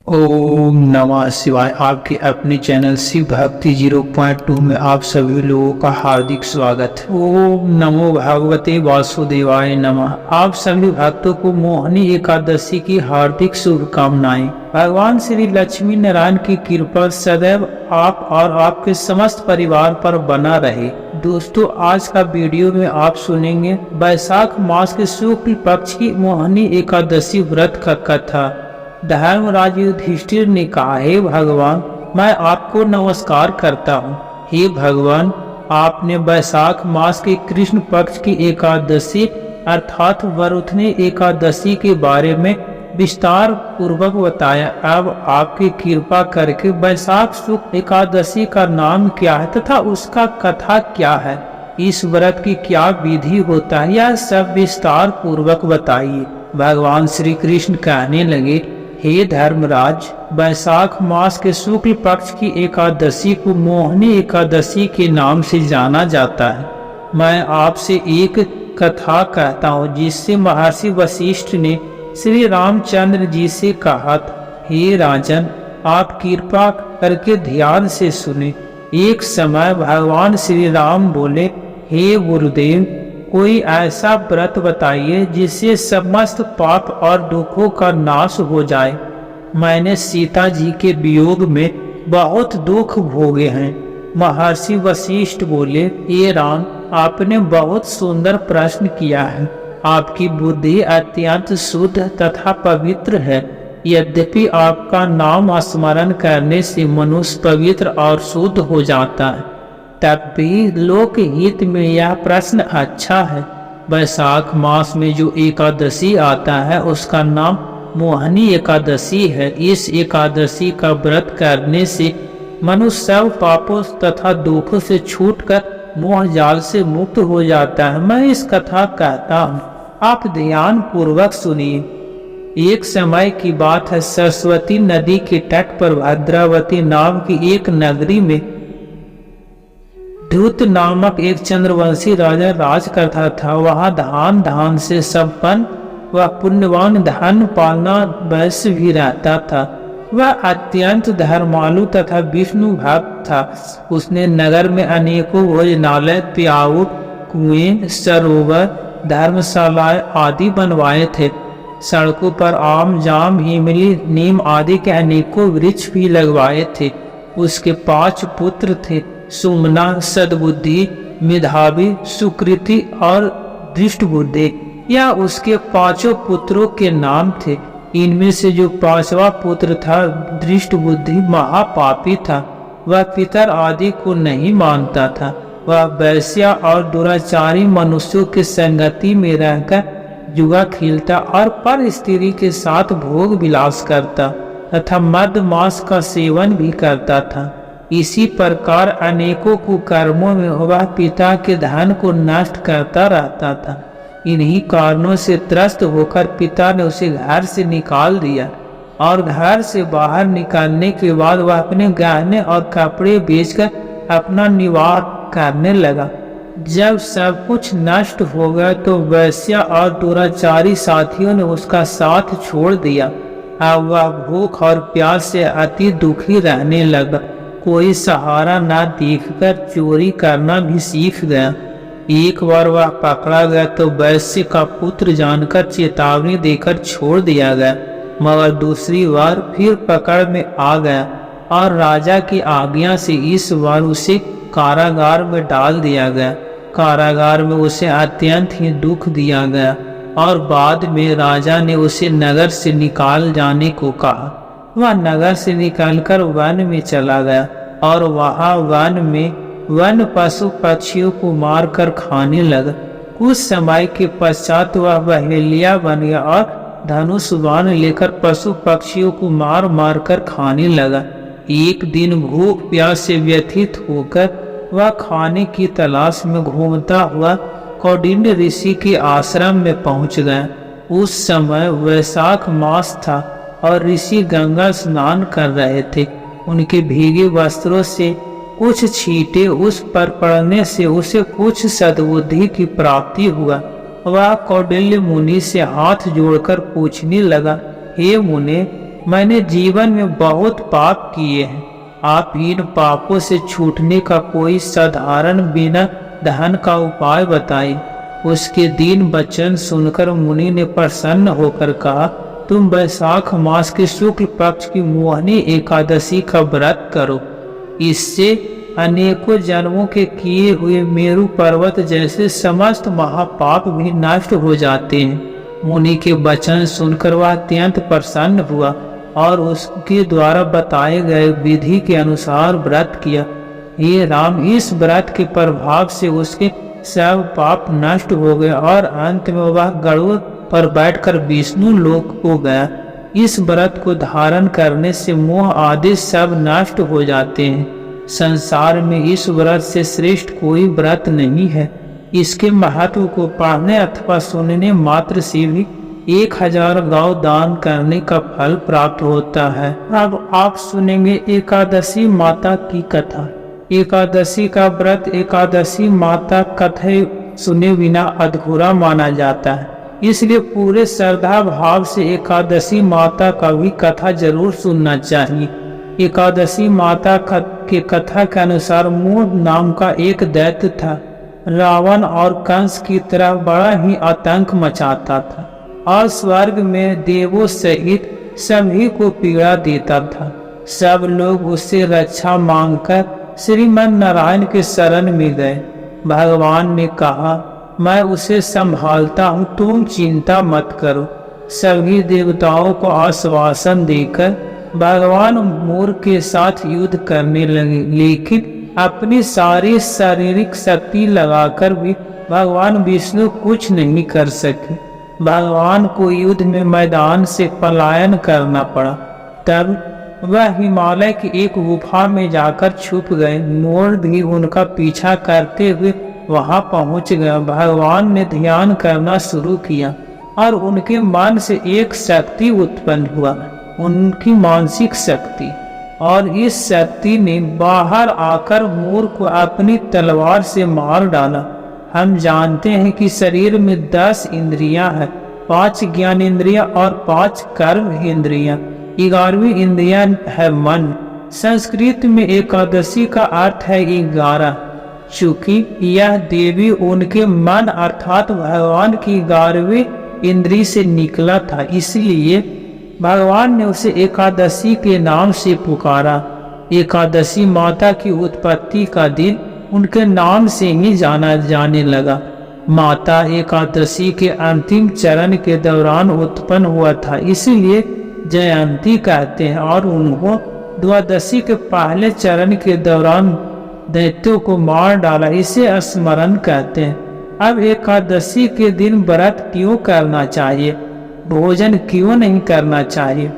ओम नमः शिवाय। आपके अपने चैनल शिव भक्ति 0.2 में आप सभी लोगों का हार्दिक स्वागत। ओम नमो भगवते वासुदेवाय नमः। आप सभी भक्तों को मोहिनी एकादशी की हार्दिक शुभकामनाएं। भगवान श्री लक्ष्मी नारायण की कृपा सदैव आप और आपके समस्त परिवार पर बना रहे। दोस्तों, आज का वीडियो में आप सुनेंगे वैशाख मास के शुक्ल पक्ष की मोहिनी एकादशी व्रत का कथा। धर्मराज युधिष्ठिर ने कहा, हे भगवान, मैं आपको नमस्कार करता हूँ। हे भगवान, आपने वैशाख मास के कृष्ण पक्ष की एकादशी अर्थात वरुथनी एकादशी के बारे में विस्तार पूर्वक बताया। अब आपकी कृपा करके वैशाख शुक्ल एकादशी का नाम क्या है तथा उसका कथा क्या है, इस व्रत की क्या विधि होता है, यह सब विस्तार पूर्वक बताइए। भगवान श्री कृष्ण कहने लगे, हे धर्मराज, वैशाख मास के शुक्ल पक्ष की एकादशी को मोहिनी एकादशी के नाम से जाना जाता है। मैं आपसे एक कथा कहता हूँ जिससे महर्षि वशिष्ठ ने श्री रामचंद्र जी से कहा था, हे राजन, आप कृपा करके ध्यान से सुने। एक समय भगवान श्री राम बोले, हे गुरुदेव, कोई ऐसा व्रत बताइए जिससे समस्त पाप और दुखों का नाश हो जाए। मैंने सीता जी के वियोग में बहुत दुख भोगे हैं। महर्षि वशिष्ठ बोले, हे राम, आपने बहुत सुंदर प्रश्न किया है। आपकी बुद्धि अत्यंत शुद्ध तथा पवित्र है। यद्यपि आपका नाम स्मरण करने से मनुष्य पवित्र और शुद्ध हो जाता है, तब भी लोक हित में यह प्रश्न अच्छा है। वैशाख मास में जो एकादशी आता है उसका नाम मोहिनी एकादशी है। इस एकादशी का व्रत करने से मनुष्य सब पापों तथा दुखों से छूटकर मोह जाल से मुक्त हो जाता है। मैं इस कथा कहता हूँ, आप ध्यान पूर्वक सुनिए। एक समय की बात है, सरस्वती नदी के तट पर भद्रावती नाम की एक नगरी में धूत नामक एक चंद्रवंशी राजा राज करता था। वहाँ धान से संपन्न वह पुण्यवान धन पालना वैश्य भी रहता था। वह अत्यंत धर्मालु तथा विष्णु भक्त था। उसने नगर में अनेकों भोजनालय, प्याऊट, कुएं, सरोवर, धर्मशालाएं आदि बनवाए थे। सड़कों पर आम, जाम, इमली, नीम आदि के अनेकों वृक्ष भी लगवाए थे। उसके 5 पुत्र थे, सुमना, सद्बुद्धि, मेधावी, सुकृति और दृष्टबुद्धि। यह उसके 5 पुत्रों के नाम थे। इनमें से जो 5वां पुत्र था, दृष्टबुद्धि, महापापी था। वह पितर आदि को नहीं मानता था। वह वैश्या और दुराचारी मनुष्यों के संगति में रहकर जुआ खेलता और पर स्त्री के साथ भोग विलास करता तथा मद मांस का सेवन भी करता था। इसी प्रकार अनेकों कुकर्मों में वह पिता के धन को नष्ट करता रहता था। इन्हीं कारणों से त्रस्त होकर पिता ने उसे घर से निकाल दिया और घर से बाहर निकालने के बाद वह अपने गहने और कपड़े बेचकर अपना निर्वाह करने लगा। जब सब कुछ नष्ट हो गया तो वैश्या और दुराचारी साथियों ने उसका साथ छोड़ दिया। अब वह भूख और प्यास से अति दुखी रहने लगा। कोई सहारा न देखकर चोरी करना भी सीख गया। एक बार वह पकड़ा गया तो वैश्य का पुत्र जानकर चेतावनी देकर छोड़ दिया गया, मगर दूसरी बार फिर पकड़ में आ गया और राजा की आज्ञा से इस बार उसे कारागार में डाल दिया गया। कारागार में उसे अत्यंत ही दुख दिया गया और बाद में राजा ने उसे नगर से निकाल जाने को कहा। वह नगर से निकलकर वन में चला गया और वहाँ वन में वन पशु पक्षियों को मारकर खाने लगा। कुछ समय के पश्चात वह बहेलिया बन गया और धनुष बाण लेकर पशु पक्षियों को मार मार कर खाने लगा। एक दिन भूख प्यास से व्यथित होकर वह खाने की तलाश में घूमता हुआ कौंडिन्य ऋषि के आश्रम में पहुंच गया। उस समय वैशाख मास था और ऋषि गंगा स्नान कर रहे थे। उनके भीगे वस्त्रों से कुछ छींटे उस पर पड़ने से उसे कुछ सद्बुद्धि की प्राप्ति हुआ। वह कौंडिन्य मुनि से हाथ जोड़कर पूछने लगा, हे मुने, मैंने जीवन में बहुत पाप किए हैं। आप इन पापों से छूटने का कोई साधारण बिना दहन का उपाय बताएं। उसके दीन वचन सुनकर मुनि ने प्रसन्न होकर कहा, तुम वैशाख मास के शुक्ल पक्ष की मोहनी एकादशी का व्रत करो। इससे अनेकों जन्मों के किए हुए मेरु पर्वत जैसे समस्त महापाप भी नष्ट हो जाते हैं। मुनि के वचन सुनकर वह अत्यंत प्रसन्न हुआ और उसके द्वारा बताए गए विधि के अनुसार व्रत किया। हे राम, इस व्रत के प्रभाव से उसके सब पाप नष्ट हो गए और अंत में वह गरुड़ पर बैठकर विष्णु लोक को गया। इस व्रत को धारण करने से मोह आदि सब नष्ट हो जाते हैं। संसार में इस व्रत से श्रेष्ठ कोई व्रत नहीं है। इसके महत्व को पढ़ने अथवा सुनने मात्र से भी 1000 गौ दान करने का फल प्राप्त होता है। अब आप सुनेंगे एकादशी माता की कथा। एकादशी का व्रत एकादशी माता कथा सुने बिना अधूरा माना जाता है, इसलिए पूरे श्रद्धा भाव से एकादशी माता का भी कथा जरूर सुनना चाहिए। एकादशी माता के कथा के अनुसार मूढ़ नाम का एक दैत्य था। रावण और कंस की तरह बड़ा ही आतंक मचाता था और स्वर्ग में देवों सहित सभी को पीड़ा देता था। सब लोग उससे रक्षा मांगकर श्रीमन नारायण के शरण में गए। भगवान ने कहा, मैं उसे संभालता हूँ, तुम चिंता मत करो। सभी देवताओं को आश्वासन देकर भगवान मोर के साथ युद्ध करने लगे, लेकिन अपनी सारी शारीरिक शक्ति लगाकर भी भगवान विष्णु कुछ नहीं कर सके। भगवान को युद्ध में मैदान से पलायन करना पड़ा। तब वह हिमालय की एक गुफा में जाकर छुप गए। मोर भी उनका पीछा करते हुए वहां पहुंच गया। भगवान ने ध्यान करना शुरू किया और उनके मन से एक शक्ति उत्पन्न हुआ, उनकी मानसिक शक्ति, और इस शक्ति ने बाहर आकर मोर को अपनी तलवार से मार डाला। हम जानते हैं कि शरीर में 10 इंद्रियां हैं, 5 ज्ञान इंद्रियां और 5 कर्म इंद्रियां। 11वीं इंद्रिया है मन। संस्कृत में एकादशी का अर्थ है 11। चूंकि यह देवी उनके मन अर्थात भगवान की 11वीं इंद्री से निकला था, इसलिए भगवान ने उसे एकादशी के नाम से पुकारा। एकादशी माता की उत्पत्ति का दिन उनके नाम से ही जाना जाने लगा। माता एकादशी के अंतिम चरण के दौरान उत्पन्न हुआ था, इसलिए जयंती कहते हैं, और उन्होंने द्वादशी के पहले चरण के दौरान दैत्यों को मार डाला, इसे स्मरण कहते हैं। अब एकादशी के दिन व्रत क्यों करना चाहिए, भोजन क्यों नहीं करना चाहिए,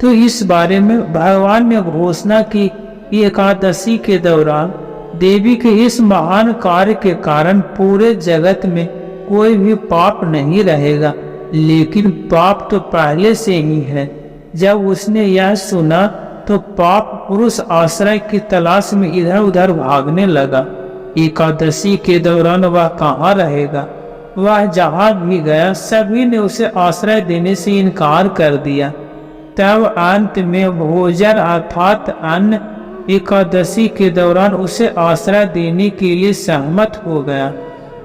तो इस बारे में भगवान ने घोषणा की कि एकादशी के दौरान देवी के इस महान कार्य के कारण पूरे जगत में कोई भी पाप नहीं रहेगा। लेकिन पाप तो पहले से ही है। जब उसने यह सुना तो पाप पुरुष आश्रय की तलाश में इधर उधर भागने लगा। एकादशी के दौरान वह कहाँ रहेगा? वह जहाँ भी गया सभी ने उसे आश्रय देने से इनकार कर दिया। तब अंत में भोजन अर्थात अन्न एकादशी के दौरान उसे आश्रय देने के लिए सहमत हो गया।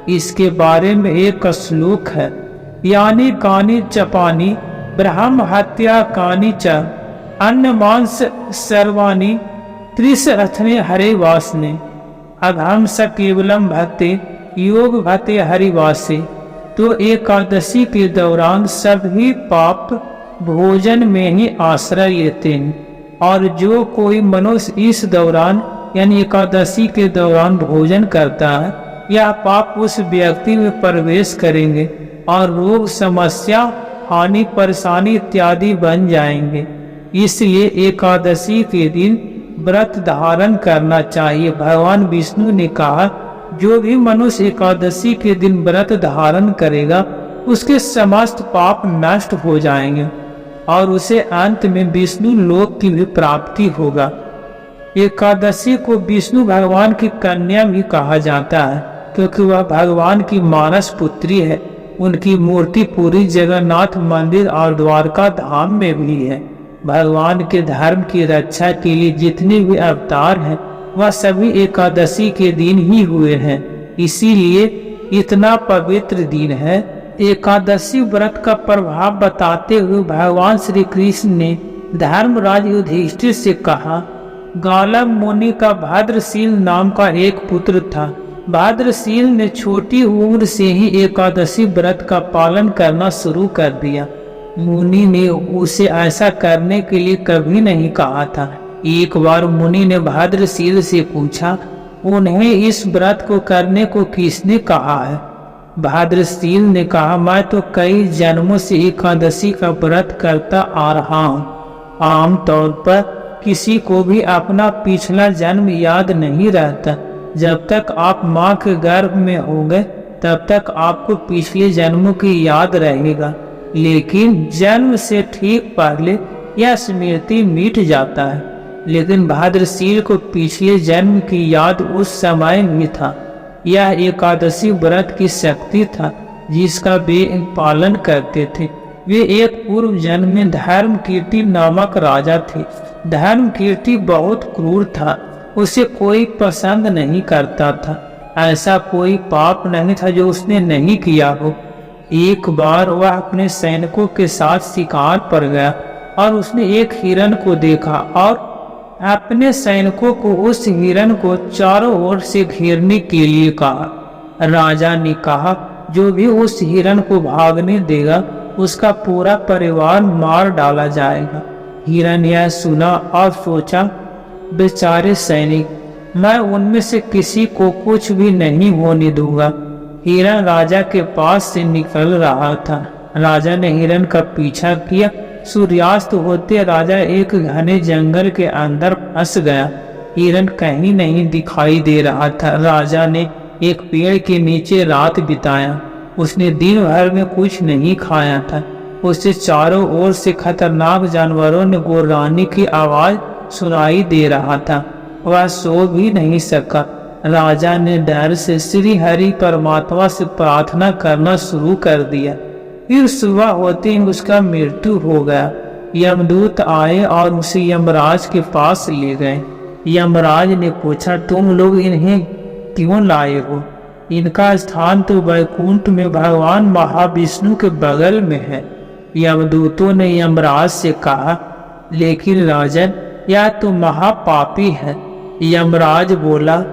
इसके बारे में एक श्लोक है, यानी कानी चपानी ब्रह्म हत्या कानी च अन्न मांस सर्वाणी त्रिशरथने हरे वासने अघम स केवलम भक्ति योग भक्ति हरिवासे। तो एकादशी के दौरान सभी पाप भोजन में ही आश्रय लेते हैं, और जो कोई मनुष्य इस दौरान यानी एकादशी के दौरान भोजन करता है, यह पाप उस व्यक्ति में प्रवेश करेंगे और रोग समस्या हानि परेशानी इत्यादि बन जाएंगे। इसलिए एकादशी के दिन व्रत धारण करना चाहिए। भगवान विष्णु ने कहा, जो भी मनुष्य एकादशी के दिन व्रत धारण करेगा उसके समस्त पाप नष्ट हो जाएंगे और उसे अंत में विष्णु लोक की भी प्राप्ति होगा। एकादशी को विष्णु भगवान की कन्या भी कहा जाता है, क्योंकि वह भगवान की मानस पुत्री है। उनकी मूर्ति पूरी जगन्नाथ मंदिर और द्वारका धाम में भी है। भगवान के धर्म की रक्षा के लिए जितने भी अवतार हैं वह सभी एकादशी के दिन ही हुए हैं, इसीलिए इतना पवित्र दिन है। एकादशी व्रत का प्रभाव बताते हुए भगवान श्री कृष्ण ने धर्मराज युधिष्ठिर से कहा, गौलभ मुनि का भद्रशील नाम का एक पुत्र था। भद्रशील ने छोटी उम्र से ही एकादशी व्रत का पालन करना शुरू कर दिया। मुनि ने उसे ऐसा करने के लिए कभी नहीं कहा था। एक बार मुनि ने भद्रशील से पूछा, उन्हें इस व्रत को करने को किसने कहा है? भद्रशील ने कहा, मैं तो कई जन्मों से एकादशी का व्रत करता आ रहा हूँ। आमतौर पर किसी को भी अपना पिछला जन्म याद नहीं रहता। जब तक आप माँ के गर्भ में होंगे तब तक आपको पिछले जन्मों की याद रहेगा, लेकिन जन्म से ठीक पहले यह स्मृति मिट जाता है। लेकिन भद्रशील को पिछले जन्म की याद उस समय भी था। यह एकादशी व्रत की शक्ति था जिसका वे पालन करते थे। वे एक पूर्व जन्म में धर्मकीर्ति नामक राजा थे। धर्मकीर्ति बहुत क्रूर था, उसे कोई पसंद नहीं करता था। ऐसा कोई पाप नहीं था जो उसने नहीं किया हो। एक बार वह अपने सैनिकों के साथ शिकार पर गया और उसने एक हिरण को देखा और अपने सैनिकों को उस हिरण को चारों ओर से घेरने के लिए कहा। राजा ने कहा, जो भी उस हिरण को भागने देगा उसका पूरा परिवार मार डाला जाएगा। हिरण यह सुना और सोचा, बेचारे सैनिक, मैं उनमें से किसी को कुछ भी नहीं होने दूंगा। हिरण राजा के पास से निकल रहा था। राजा ने हिरण का पीछा किया। सूर्यास्त होते राजा एक घने जंगल के अंदर फंस गया। हिरण कहीं नहीं दिखाई दे रहा था। राजा ने एक पेड़ के नीचे रात बिताया। उसने दिन भर में कुछ नहीं खाया था। उसे चारों ओर से खतरनाक जानवरों ने गुर्राने की आवाज सुनाई दे रहा था। वह सो भी नहीं सका। राजा ने डर से श्री हरि परमात्मा से प्रार्थना करना शुरू कर दिया। फिर सुबह होते ही उसका मृत्यु हो गया। यमदूत आए और उसे यमराज के पास ले गए। यमराज ने पूछा, तुम लोग इन्हें क्यों लाए हो? इनका स्थान तो वैकुंठ में भगवान महाविष्णु के बगल में है। यमदूतों ने यमराज से कहा, लेकिन राजन, यह तो महापापी है। यमराज बोला,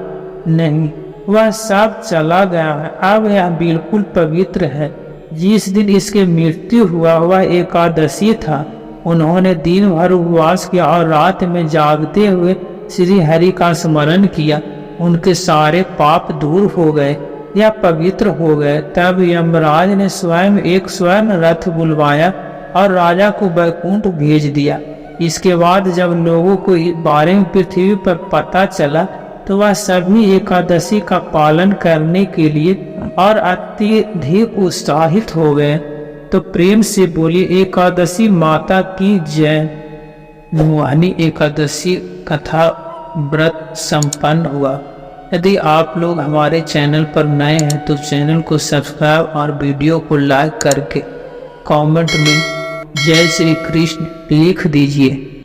नहीं, वह सब चला गया है। अब यह बिल्कुल पवित्र है। जिस दिन इसके मृत्यु हुआ वह एकादशी था। उन्होंने दिन भर उपवास किया और रात में जागते हुए श्री हरि का स्मरण किया। उनके सारे पाप दूर हो गए, या पवित्र हो गए। तब यमराज ने स्वयं एक स्वर्ण रथ बुलवाया और राजा को वैकुंठ भेज दिया। इसके बाद जब लोगों को इस बारे में पृथ्वी पर पता चला तो वह सभी एकादशी का पालन करने के लिए और अत्यधिक उत्साहित हो गए। तो प्रेम से बोलिए, एकादशी माता की जय। मोहिनी एकादशी कथा व्रत संपन्न हुआ। यदि आप लोग हमारे चैनल पर नए हैं तो चैनल को सब्सक्राइब और वीडियो को लाइक करके कमेंट में जय श्री कृष्ण लिख दीजिए।